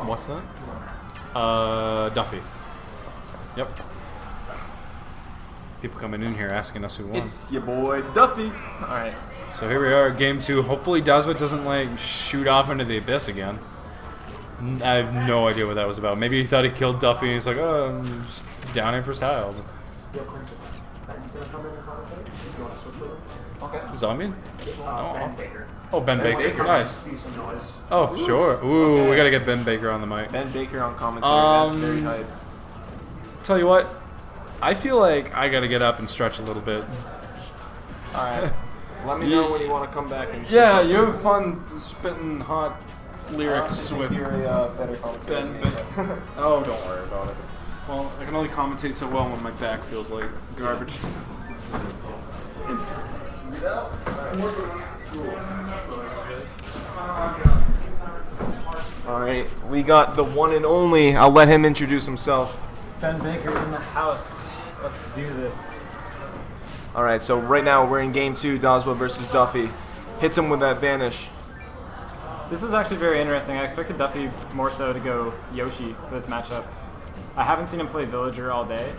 What's that? Duffy. Yep. People coming in here asking us who won. It's your boy Duffy. All right. So here we are, game 2. Hopefully Dazwa doesn't like shoot off into the abyss again. I have no idea what that was about. Maybe he thought he killed Duffy and he's like, oh, I'm just down here for style. Okay. Zombie? Ben Baker. Oh, Ben Baker. Nice. Oh, sure. Ooh, we gotta get Ben Baker on the mic. Ben Baker on commentary. That's very hype. Tell you what, I feel like I gotta get up and stretch a little bit. All right. Let me know when you want to come back. And Yeah, you have fun spitting hot lyrics with you're a better commentator. Ben. Oh, don't worry about it. Well, I can only commentate so well when my back feels like garbage. All right, we got the one and only. I'll let him introduce himself. Ben Baker in the house. Let's do this. All right, so right now we're in game 2, Dazwa versus Duffy. Hits him with that vanish. This is actually very interesting. I expected Duffy more so to go Yoshi for this matchup. I haven't seen him play Villager all day.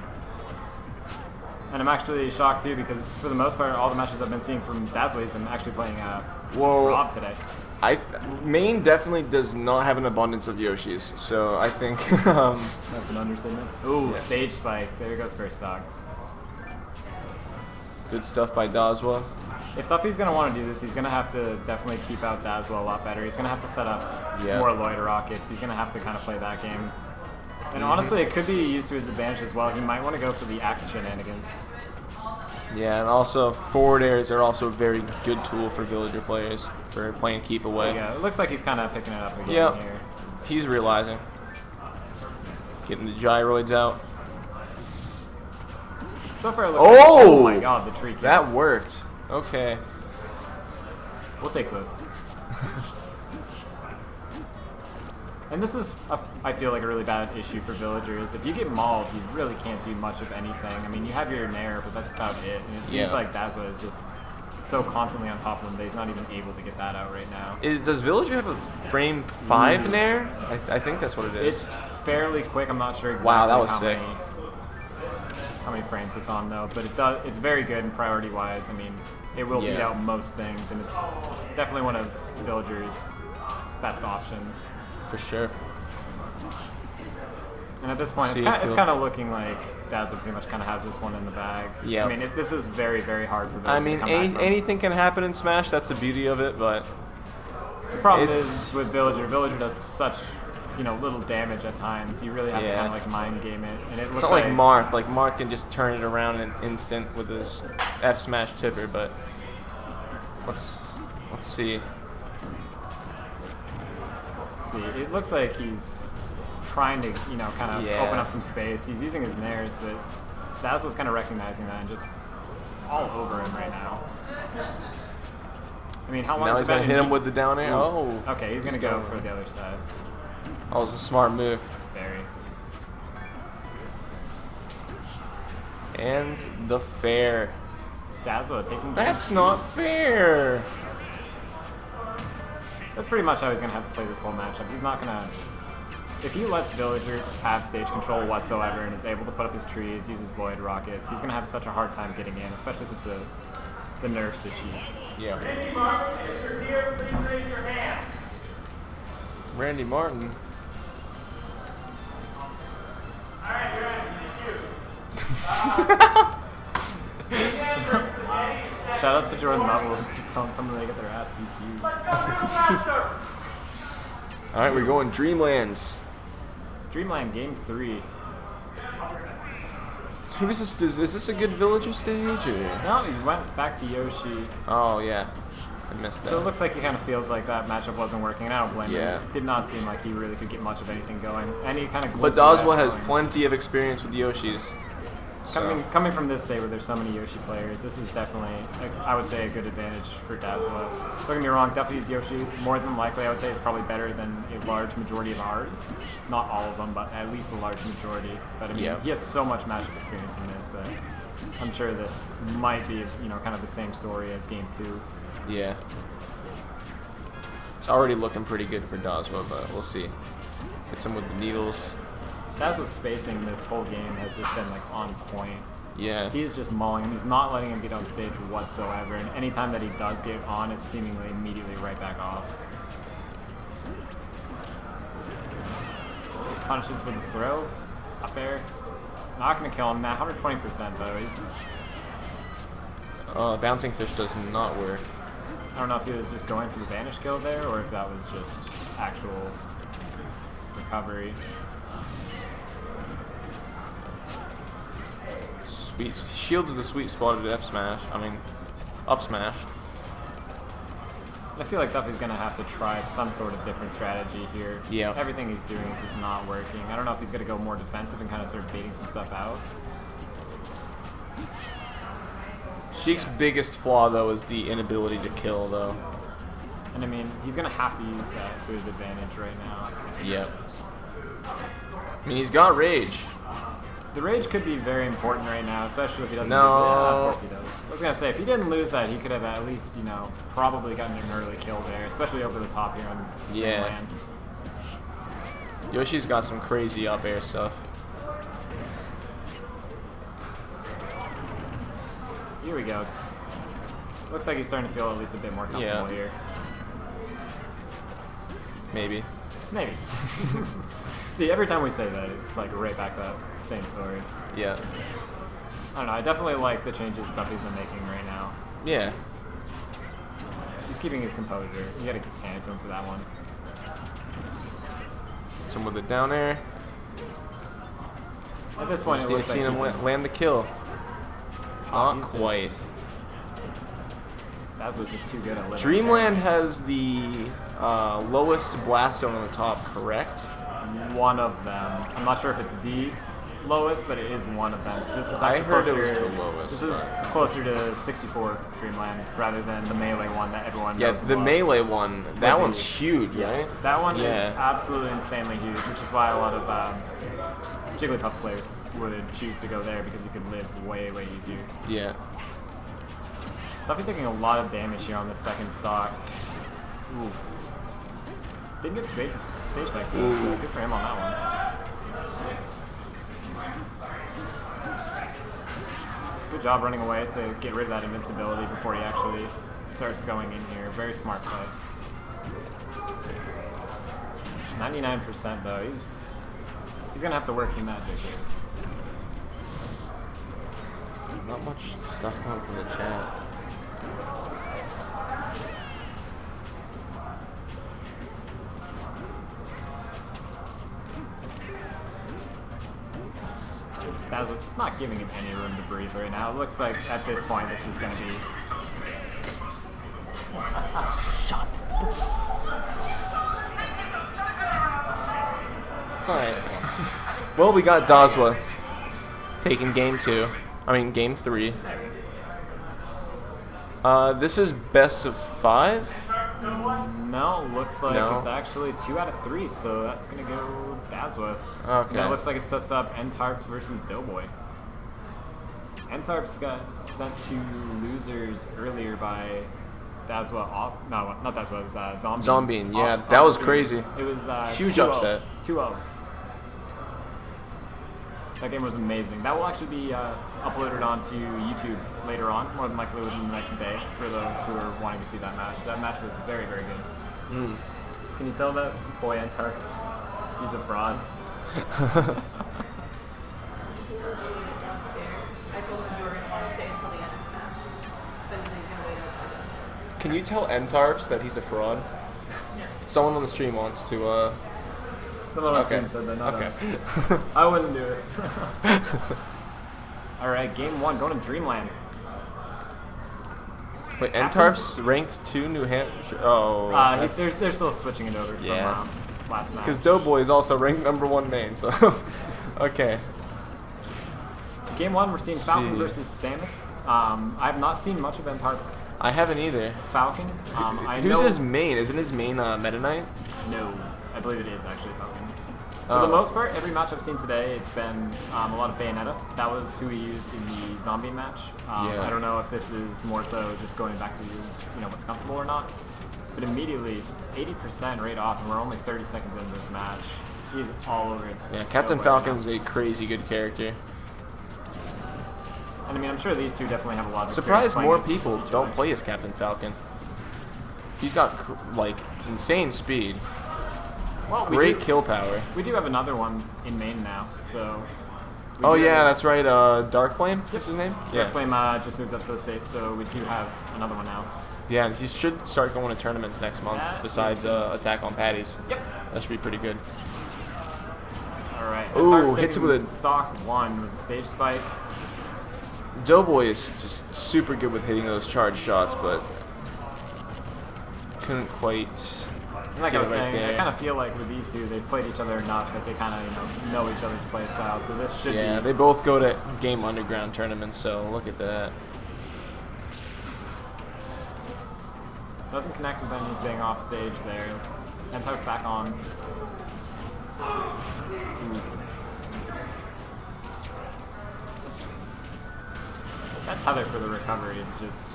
And I'm actually shocked too because for the most part, all the matches I've been seeing from Dazwa, he's been actually playing Rob today. Maine definitely does not have an abundance of Yoshis, so I think That's an understatement. Ooh, Yeah. stage spike. There goes first stock. good stuff by Dazwa. If Duffy's going to want to do this, he's going to have to definitely keep out Dazwa a lot better. He's going to have to set up more Lloyd rockets. He's going to have to kind of play that game. And honestly, it could be used to his advantage as well. He might want to go for the axe shenanigans. Yeah, and also forward airs are also a very good tool for Villager players for playing keep away. Yeah, it looks like he's kind of picking it up again here. He's realizing. Getting the gyroids out. So far, it looks like, oh my god, the tree kick. That worked. Okay. We'll take those. And this is, I feel like, a really bad issue for Villagers. If you get mauled, you really can't do much of anything. I mean, you have your Nair, but that's about it. And it seems like Dazwa is just so constantly on top of him that he's not even able to get that out right now. Does Villager have a frame 5 Nair? I think that's what it is. It's fairly quick. I'm not sure exactly Wow, that was sick. How many frames it's on, though. But it's very good in priority-wise. I mean, it will beat out most things, and it's definitely one of Villager's best options. For sure. And at this point, it's kind of looking like Dazwa pretty much kind of has this one in the bag. Yeah. I mean, this is very, very hard for Villager I mean, to come back from. anything can happen in Smash. That's the beauty of it, but The problem is with Villager does such, little damage at times. You really have to kind of like mind game it. And it looks it's not like Marth. Like Marth can just turn it around in an instant with his F smash tipper, but let's see. See, it looks like he's trying to, kind of open up some space. He's using his nairs, but Dazwa's kind of recognizing that and just all over him right now. I mean, how long Now is he's going to hit him with the down air. Oh. Okay, he's going to go for the other side. That was a smart move. Very. And the fair. Dazwa taking... That's not fair. That's pretty much how he's going to have to play this whole matchup. He's not going to... If he lets Villager have stage control whatsoever and is able to put up his trees, uses Lloyd rockets, he's going to have such a hard time getting in, especially since the nerfs to Sheik. Yeah. Randy Martin, if you're here, please raise your hand. Randy Martin. All right, you're ready to shoot. Shout out to Jordan Level, just telling someone they get their ass DQ'd. All right, we're going Dreamland. Dreamland Game 3. Who is this? Is this a good Villager stage? Or? No, he went back to Yoshi. Oh, yeah. I missed that. So it looks like he kind of feels like that matchup wasn't working, and I don't blame him. It did not seem like he really could get much of anything going. And he kind of But Dazwa has plenty of experience with Yoshis. Coming from this day where there's so many Yoshi players, this is definitely, I would say, a good advantage for Dazwa. Don't get me wrong, Duffy's Yoshi, more than likely, I would say, is probably better than a large majority of ours. Not all of them, but at least a large majority. But I mean, he has so much matchup experience in this that I'm sure this might be, kind of the same story as Game 2. Yeah. It's already looking pretty good for Dazwa, but we'll see. Hits him with the needles. That's what spacing this whole game has just been like on point. Yeah. He's just mauling him. He's not letting him get on stage whatsoever. And anytime that he does get on, it's seemingly immediately right back off. Punishes with a throw. Up air. Not going to kill him. 120% though. Bouncing fish does not work. I don't know if he was just going for the vanish kill there or if that was just actual recovery. Sweet. Shields the sweet spot at F smash. I mean, up smash. I feel like Duffy's going to have to try some sort of different strategy here. Yeah. Everything he's doing is just not working. I don't know if he's going to go more defensive and kind of start baiting some stuff out. Sheik's biggest flaw, though, is the inability to kill, though. And I mean, he's going to have to use that to his advantage right now. Yep. I mean, he's got rage. The rage could be very important right now, especially if he doesn't No. lose it. Yeah, of course he does. I was going to say, if he didn't lose that, he could have at least, you know, probably gotten an early kill there, especially over the top here on Dreamland. Yoshi's got some crazy up air stuff. Here we go. Looks like he's starting to feel at least a bit more comfortable here. Maybe. Maybe. See, every time we say that, it's like right back to that same story. Yeah. I don't know, I definitely like the changes Duffy's been making right now. Yeah. He's keeping his composure. You gotta hand it to him for that one. Hits him with a down air. At this point, it looks like Seen him he can- land the kill. Oh, Not he's quite. just- that was just too good at living. Dreamland has the lowest blast zone on the top, correct? One of them. I'm not sure if it's the lowest, but it is one of them. 'Cause this is I actually heard closer, it was the lowest. This is closer to 64 Dreamland rather than the melee one that everyone Yeah, knows and the loves. melee one. That one's huge, Yes, right? that one Yeah. is absolutely insanely huge, which is why a lot of Jigglypuff players would choose to go there because you could live way, way easier. Yeah. Duffy taking a lot of damage here on the second stock. Ooh. Didn't get stage back though, so good for him on that one. Good job running away to get rid of that invincibility before he actually starts going in here. Very smart play. 99% though. He's gonna have to work some magic here. Not much stuff coming from the chat. That's what's not giving him any room to breathe right now. It looks like at this point this is gonna be. Shut. Alright. Well, we got Dazwa taking game 2. I mean, game 3. This is best of 5? No, looks like No. it's actually 2 out of 3, so that's gonna go Dazwa. Okay. Now it looks like it sets up N-Tarps versus Doughboy. N-Tarps got sent to losers earlier by Dazwa off. No, not Dazwa. It was Zombie. Zombie, yeah, that was crazy. It was Huge 2-0. upset. 2-0. That game was amazing. That will actually be uploaded onto YouTube later on, more than likely within the next day, for those who are wanting to see that match. That match was very, very good. Can you tell that boy N-Tarp? He's a fraud. I told him you were going to want to stay until the end of Smash. But then he's going to wait outside downstairs. Can you tell N-Tarps that he's a fraud? No. Someone on the stream wants to, Someone on Okay. stream said that, not Okay. us. I wouldn't do it. Alright, game 1, going to Dreamland. Wait, N-Tarps ranked 2 New Hampshire? Oh, They're still switching it over from Yeah. last match. because Doughboy is also ranked number 1 Maine, so... Okay. So game 1, we're seeing Falcon see. versus Samus. I have not seen much of N-Tarp's I haven't either. Falcon. I Who's know, his main? Isn't his main Meta Knight? No, I believe it is actually Falcon. For Oh. the most part, every match I've seen today, it's been a lot of Bayonetta. That was who he used in the zombie match. Yeah. I don't know if this is more so just going back to what's comfortable or not. But immediately, 80% right off, and we're only 30 seconds into this match. He's all over it. Yeah, Captain Falcon's a crazy good character. And I mean, I'm sure these two definitely have a lot of Surprised experience more playing people each don't other. play as Captain Falcon. He's got like insane speed, Well, great kill power. We do have another one in Maine now, so. we Oh do yeah, have that's right. Dark Flame is his name. Dark Flame just moved up to the States, so we do have another one now. Yeah, and he should start going to tournaments next month. That Besides is good. Attack on Patties. Yep. That should be pretty good. All right. Ooh, hits it with a- stock one with a stage spike. Doughboy is just super good with hitting those charge shots, but couldn't quite. And like get I was it right saying, I there. kind of feel like with these two, they've played each other enough that they kind of know each other's play style. So this should Yeah, be. they both go to Game Underground tournaments, so look at that. Doesn't connect with anything off stage there. And tuck back on. That's Heather for the recovery. It's just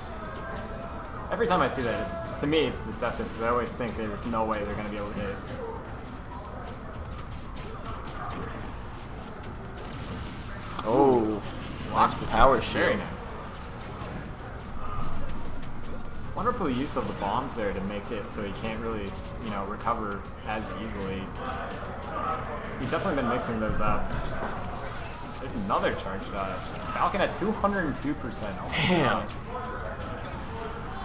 every time I see that, to me it's deceptive because I always think there's no way they're going to be able to hit it. Oh, nice power Very shield. nice. Wonderful use of the bombs there to make it so he can't really, recover as easily. He's definitely been mixing those up. There's another charge shot. Falcon at 202%. Oh, Damn.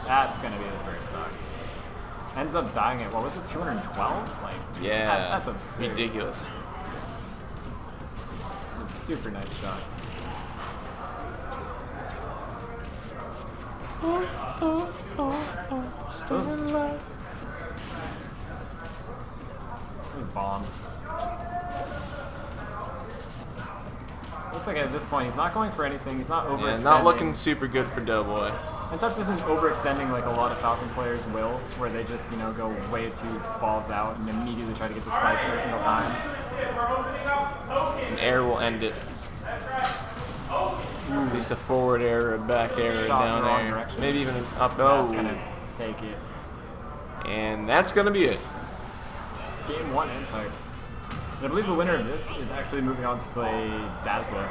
that's gonna be the first stock. Ends up dying at, what was it, 212? Like, Yeah, that's absurd. ridiculous. It's a super nice shot. Those bombs. Looks like at this point he's not going for anything. He's not overextending. Yeah, not looking super good for Doughboy. And Tubbs isn't overextending like a lot of Falcon players will, where they just, go way too balls out and immediately try to get the spike every single time. An air will end it. At least a forward air, a back air, a Shot in down the wrong air. direction. Maybe even an up. That's Oh, gonna take it. and that's gonna be it. Game 1 end types. I believe the winner of this is actually moving on to play Dazwa.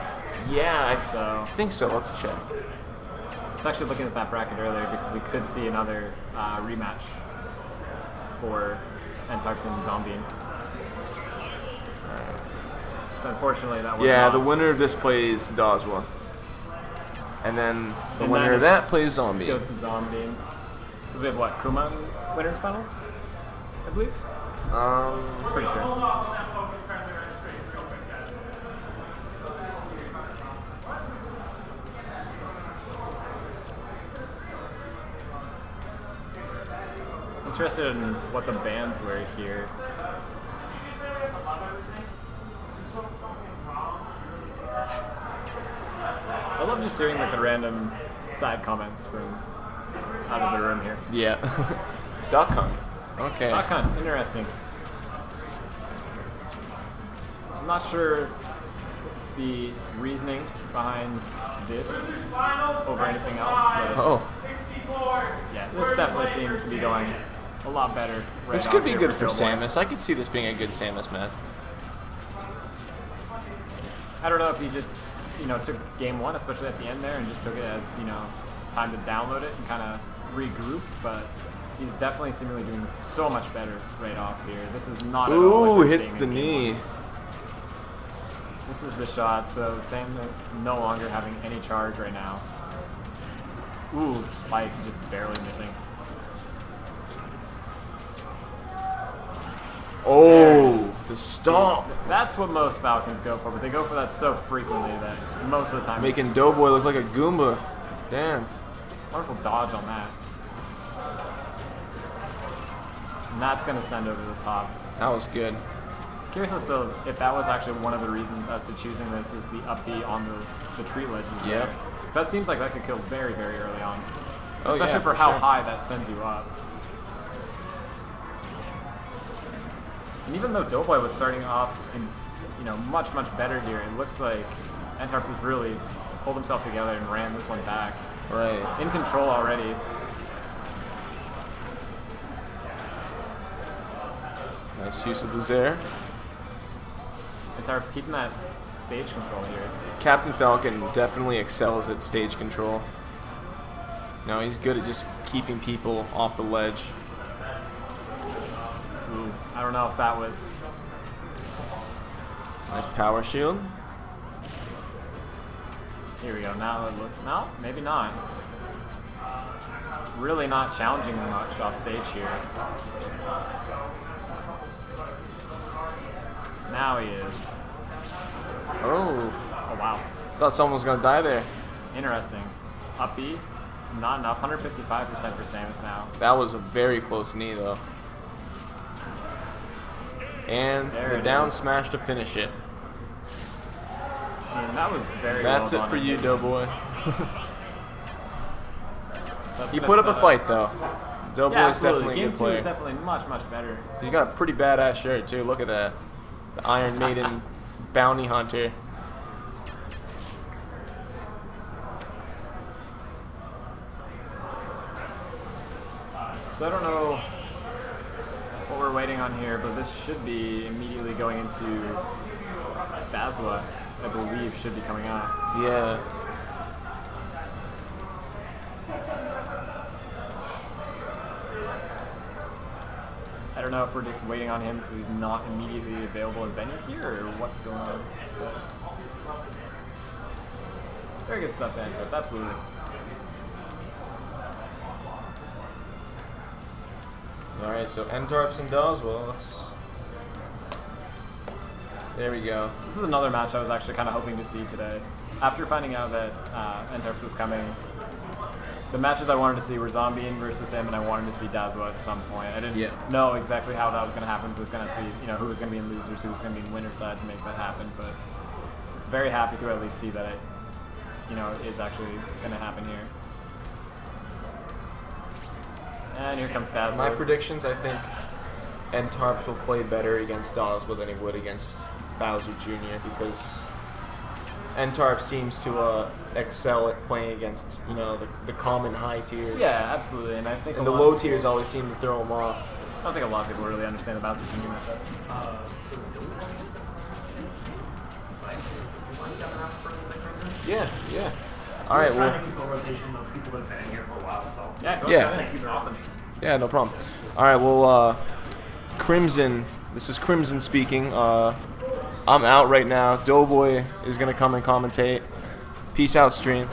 Yeah, So think so. Let's check. I was actually looking at that bracket earlier because we could see another rematch for Entarx and Zombie. Unfortunately, that was Yeah, not. the winner of this plays Dazwa. And then the And winner then of that plays Zombie. goes to Zombie. Because we have what, Kuma in winners finals, I believe. Pretty sure. Interested in what the bands were here. I love just hearing like the random side comments from out of the room here. Yeah. Duck Hunt. Okay. Duck Hunt, interesting. I'm not sure the reasoning behind this over anything else, but Oh, yeah, this definitely seems to be going a lot better. Right this off could be here good for Doughboy. Samus. I could see this being a good Samus match. I don't know if he just, took game 1, especially at the end there, and just took it as, time to download it and kind of regroup, but he's definitely seemingly doing so much better right off here. This is not at all Ooh, what we're hits seeing the in game knee. 1. This is the shot, so Samus no longer having any charge right now. Ooh, spike just barely missing. Oh, the stomp. That's what most Falcons go for, but they go for that so frequently that most of the time Making it's Doughboy look like a Goomba. Damn. wonderful dodge on that. And that's going to send over the top. That was good. Curious as to if that was actually one of the reasons as to choosing this is the up B on the tree ledges Yeah. there. 'Cause that seems like that could kill very, very early on. Oh, Especially yeah, for for how sure. high that sends you up. And even though Doughboy was starting off in, much, much better here, it looks like Entarx has really pulled himself together and ran this one back. Right. In control already. Nice use of the Zaire. Entarp's keeping that stage control here. Captain Falcon definitely excels at stage control. No, he's good at just keeping people off the ledge. Ooh, I don't know if that was... Nice power shield. Here we go. Now it looks... No, maybe not. Really not challenging much off stage here. Now he is. Oh, Oh, wow. thought someone was gonna die there. Interesting. Up B. Not enough. 155% for Samus now. That was a very close knee though. And There the it down is. smash to finish it. I mean, that was very That's well it done. for you, Doughboy. That's He gonna put up a set fight though. Doughboy's Yeah, absolutely. definitely a Game good 2 player. is definitely much, much better. He's got a pretty badass shirt too. Look at that. The Iron Maiden bounty hunter. So I don't know what we're waiting on here, but this should be immediately going into Dazwa, I believe, should be coming out. Yeah. I don't know if we're just waiting on him because he's not immediately available in venue here, or what's going on. But very good stuff, Andros, absolutely. All right. So Entarps and Doswell. There we go. This is another match I was actually kind of hoping to see today. After finding out that Entarps was coming, the matches I wanted to see were Zombie versus him, and I wanted to see Dazwa at some point. I didn't know exactly how that was going to happen. Who was going to be, who was going to be in losers, who was going to be in winner side to make that happen. But very happy to at least see that it, is actually going to happen here. And here comes Dazwa. My predictions, I think Entarps will play better against Doswell than he would against Bowser Jr. because Entarp seems to excel at playing against the common high tiers. Yeah, absolutely. And I think And the low tiers always seem to throw him off. I don't think a lot of people really understand the Bowser Jr. matchup. Yeah, yeah. All right, well, Trying to keep a rotation of people that have been here for a while, so. Yeah, go Yeah. ahead. Thank you very much. yeah, no problem. All right, well, Crimson. This is Crimson speaking. I'm out right now. Doughboy is gonna come and commentate. Peace out, stream.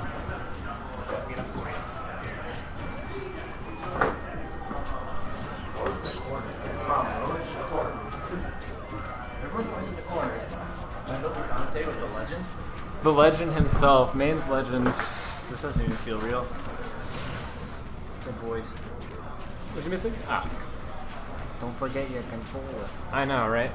The legend himself, Maine's legend. This doesn't even feel real. So boys, What you missing? Ah, don't forget your controller. I know, right?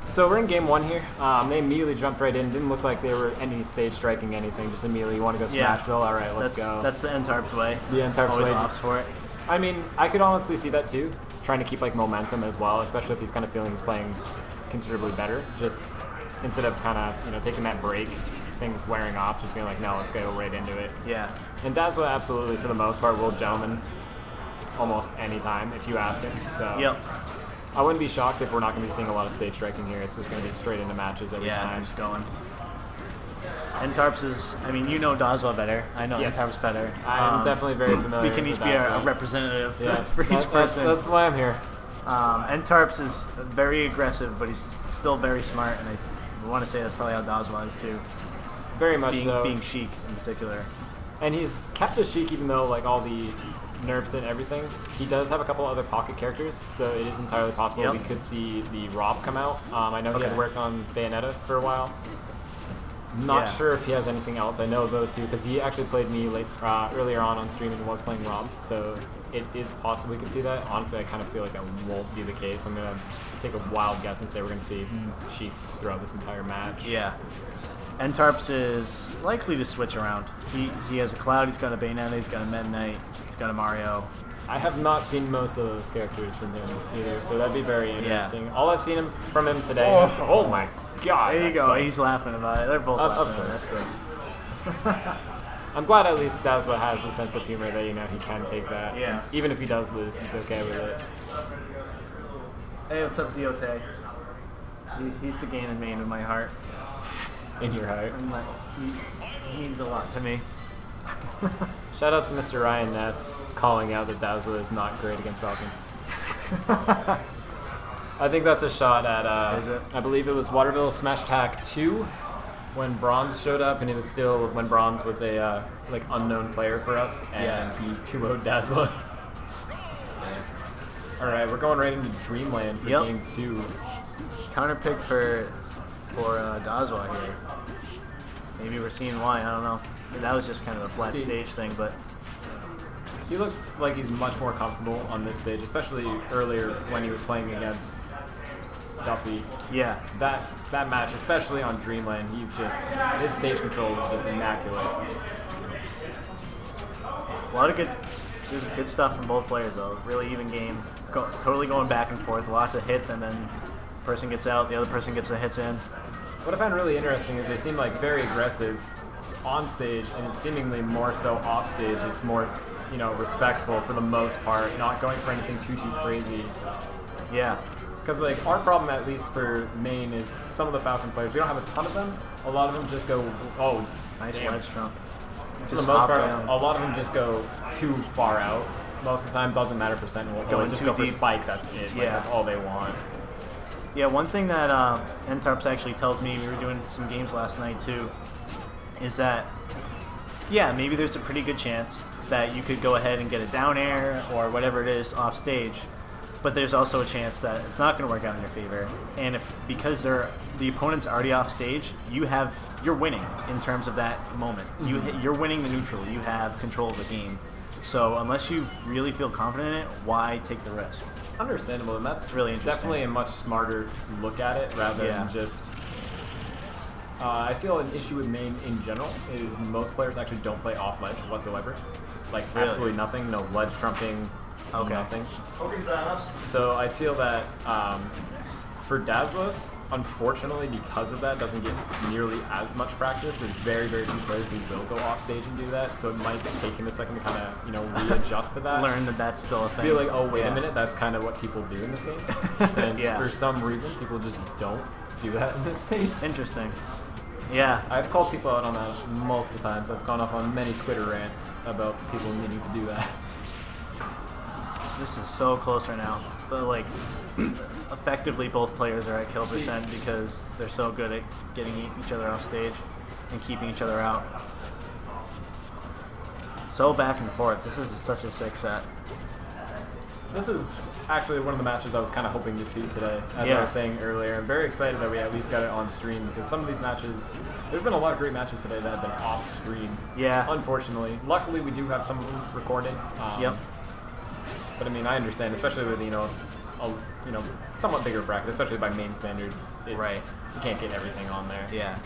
So we're in game 1 here. They immediately jumped right in. Didn't look like they were any stage striking anything. Just immediately, you want to go Yeah. Smashville? All right, let's That's go. that's the Entarp's way. The Entarp's always way. opts for it. I mean, I could honestly see that too. Trying to keep like momentum as well, especially if he's kind of feeling he's playing considerably better. Just instead of kind of taking that break, things wearing off, just being like, no, let's go right into it. Yeah. And Dazwa absolutely, for the most part, will gentleman almost any time if you ask him. So Yep. I wouldn't be shocked if we're not going to be seeing a lot of stage striking here. It's just going to be straight into matches every Yeah, time. just going. Entarp's is, I mean, you know Dazwa better. I know Yes. Entarp's better. I'm definitely very familiar We can with each be a Dazwa. representative Yeah, for each person. That's why I'm here. Entarp's is very aggressive, but he's still very smart, and I want to say that's probably how Dazwa is too. Very much Being, so. being Sheik in particular. And he's kept the Sheik even though like all the nerfs and everything. He does have a couple other pocket characters, so it is entirely possible Yep. we could see the Rob come out. I know he had Okay. worked on Bayonetta for a while. Not Yeah. sure if he has anything else. I know those two because he actually played me earlier on stream and was playing Rob, so it is possible we could see that. Honestly, I kind of feel like that won't be the case. I'm gonna take a wild guess and say we're gonna see Sheik throughout this entire match. Yeah. Entarp's is likely to switch around. He has a Cloud, he's got a Bayonetta, he's got a Meta Knight, he's got a Mario. I have not seen most of those characters from him either, so that'd be very interesting. All I've seen from him today is, oh my god. There you that's go, funny. he's laughing about it. They're both Of laughing course. I'm glad at least Dazwa has the sense of humor that, he can take that. Yeah. Even if he does lose, he's okay with it. Hey, what's up, DOT? He's the gain in Maine in my heart. In your heart. He means a lot to me. Shout out to Mr. Ryan Ness calling out that Dazzler is not great against Falcon. I think that's a shot at, Is it? I believe it was Waterville Smash Attack 2 when Bronze showed up, and it was still when Bronze was a like unknown player for us, and he 2-0'd Dazzler. All right, we're going right into Dreamland for game 2. Counter pick for Dazwa here. Maybe we're seeing why. I don't know. That was just kind of a flat stage thing, but he looks like he's much more comfortable on this stage, especially earlier when he was playing against Duffy. Yeah. That match, especially on Dreamland, his stage control was just immaculate. A lot of good stuff from both players, though. Really even game. Totally going back and forth. Lots of hits, and then person gets out, the other person gets the hits in. What I find really interesting is they seem like very aggressive on stage, and it's seemingly more so off stage. It's more, respectful for the most part, not going for anything too crazy. Yeah. Because like our problem, at least for Maine, is some of the Falcon players. We don't have a ton of them. A lot of them just go, nice ledge trump. For the most part, a lot of them just go too far out. Most of the time, doesn't matter percent. We'll just go for spike. That's it. Like, that's all they want. Yeah, one thing that Ntarps actually tells me, we were doing some games last night too, is that, maybe there's a pretty good chance that you could go ahead and get a down air or whatever it is off stage, but there's also a chance that it's not going to work out in your favor. And because the opponent's already off stage, you're winning in terms of that moment. Mm-hmm. You're winning the neutral. You have control of the game. So unless you really feel confident in it, why take the risk? Understandable, and that's really interesting. Definitely a much smarter look at it rather than just. I feel an issue with Maine in general is most players actually don't play off ledge whatsoever. Like absolutely nothing, no ledge trumping, nothing. So I feel that for Dazzler, unfortunately, because of that, doesn't get nearly as much practice. There's very, very few players who will go off stage and do that. So it might take him a second to kind of, readjust to that. Learn that that's still a thing. Feel like, wait a minute, that's kind of what people do in this game. And for some reason, people just don't do that in this stage. Interesting. Yeah. I've called people out on that multiple times. I've gone off on many Twitter rants about people needing to do that. This is so close right now. But, effectively both players are at kill percent because they're so good at getting each other off stage and keeping each other out. So back and forth. This is such a sick set. This is actually one of the matches I was kind of hoping to see today, as I was saying earlier. I'm very excited that we at least got it on stream because some of these matches, there's been a lot of great matches today that have been off stream. Yeah. Unfortunately. Luckily, we do have some of them recorded. But I mean, I understand, especially with, a somewhat bigger bracket, especially by Maine standards. You can't get everything on there. Yeah.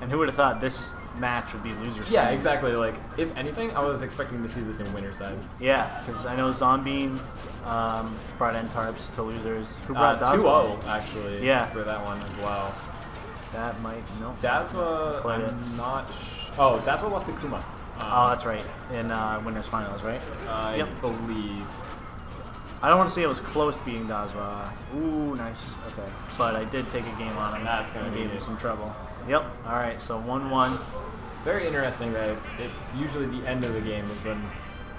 And who would have thought this match would be loser side? Yeah, exactly. Like, if anything, I was expecting to see this in winner side. Yeah, because I know Zombie brought Ntarps to losers. Who brought Dazwa? 2-0, actually, for that one as well. That might, Dazwa, I'm not Oh, Dazwa lost to Kuma. That's right. In winners finals, right? I believe. I don't want to say it was close beating Dazwa. Ooh, nice. Okay. But I did take a game on him. That's going to give him some trouble. Yep. All right, so 1-1. Very interesting that it's usually the end of the game is when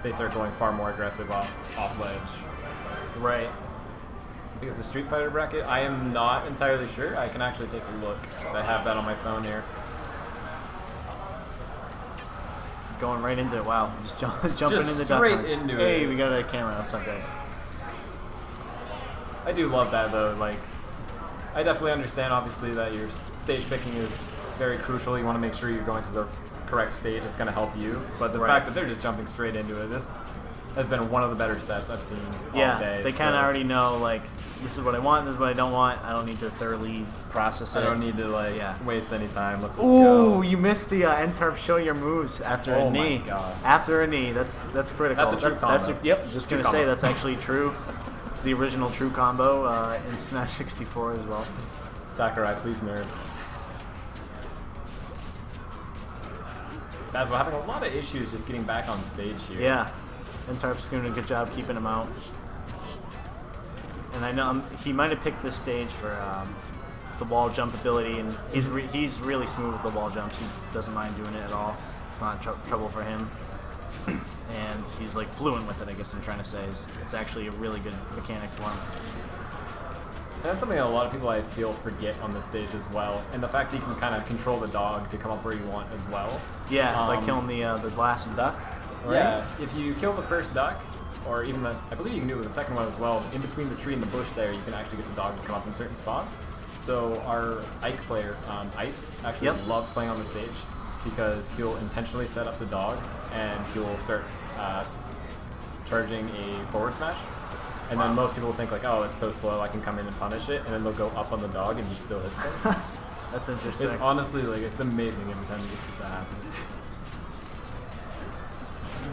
they start going far more aggressive off ledge. Right. Because the Street Fighter bracket, I am not entirely sure. I can actually take a look because I have that on my phone here. Going right into it. Wow. Just jumping into straight into it. Hey, we got a camera. What's up, guys? I do love that, though. Like, I definitely understand, obviously, that your stage picking is very crucial. You want to make sure you're going to the correct stage. It's going to help you. But the fact that they're just jumping straight into it, this has been one of the better sets I've seen all day. They kind of already know, like, this is what I want, this is what I don't want. I don't need to thoroughly process it. I don't need to, waste any time. Let's just go. You missed the Ntarp show your moves after a knee. Oh, my God. After a knee. That's critical. That's a true combo. Just going to say that's actually true. It's the original true combo in Smash 64 as well. Sakurai, please nerf. That's what having a lot of issues just getting back on stage here. Yeah. Ntarp's doing a good job keeping him out. And I know he might have picked this stage for the wall jump ability, and he's really smooth with the wall jumps. He doesn't mind doing it at all. It's not trouble for him. And he's like fluent with it, I guess I'm trying to say. It's actually a really good mechanic for him. And that's something that a lot of people I feel forget on this stage as well. And the fact that you can kind of control the dog to come up where you want as well. Yeah, like killing the last duck. Right? Yeah, if you kill the first duck, or even I believe you can do it with the second one as well, in between the tree and the bush there, you can actually get the dog to come up in certain spots. So our Ike player, Iced, actually loves playing on the stage because he'll intentionally set up the dog and he'll start charging a forward smash. And then most people will think like, oh, it's so slow, I can come in and punish it, and then they'll go up on the dog and he still hits them. That's interesting. It's honestly like, it's amazing every time he gets it to happen.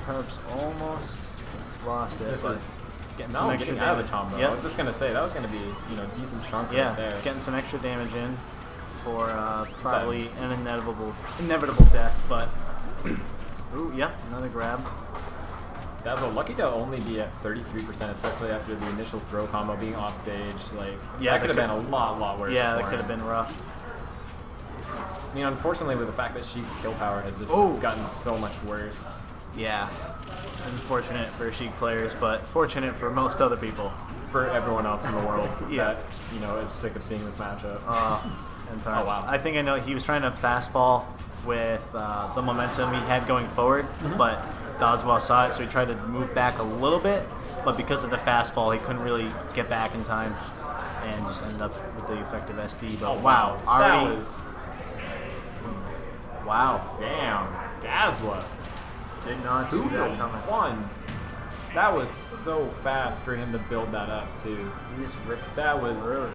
Herb's almost lost it, but getting some extra getting out of damage. the combo. Yep. I was just gonna say that was gonna be, you know, decent chunk Yeah, right there. getting some extra damage in for probably an inevitable death, but ooh, yep, another grab. That was lucky to only be at 33%, especially after the initial throw combo being off stage. Like, that could have been a lot worse. Yeah, for that could him. have been rough. I mean, unfortunately, with the fact that Sheik's kill power has just gotten so much worse. Yeah, unfortunate for Sheik players, but fortunate for most other people. For everyone else in the world Yeah. that, you know, is sick of seeing this matchup. And Tarps. Oh, wow. I think I know he was trying to fastball with the momentum he had going forward, but Doswell saw it, so he tried to move back a little bit, but because of the fastball, he couldn't really get back in time and just ended up with the effective SD. But wow, already. That was... Wow. Damn. Dazwa. Did not see that coming. 2-1. That was so fast for him to build that up, too. He just ripped That was... really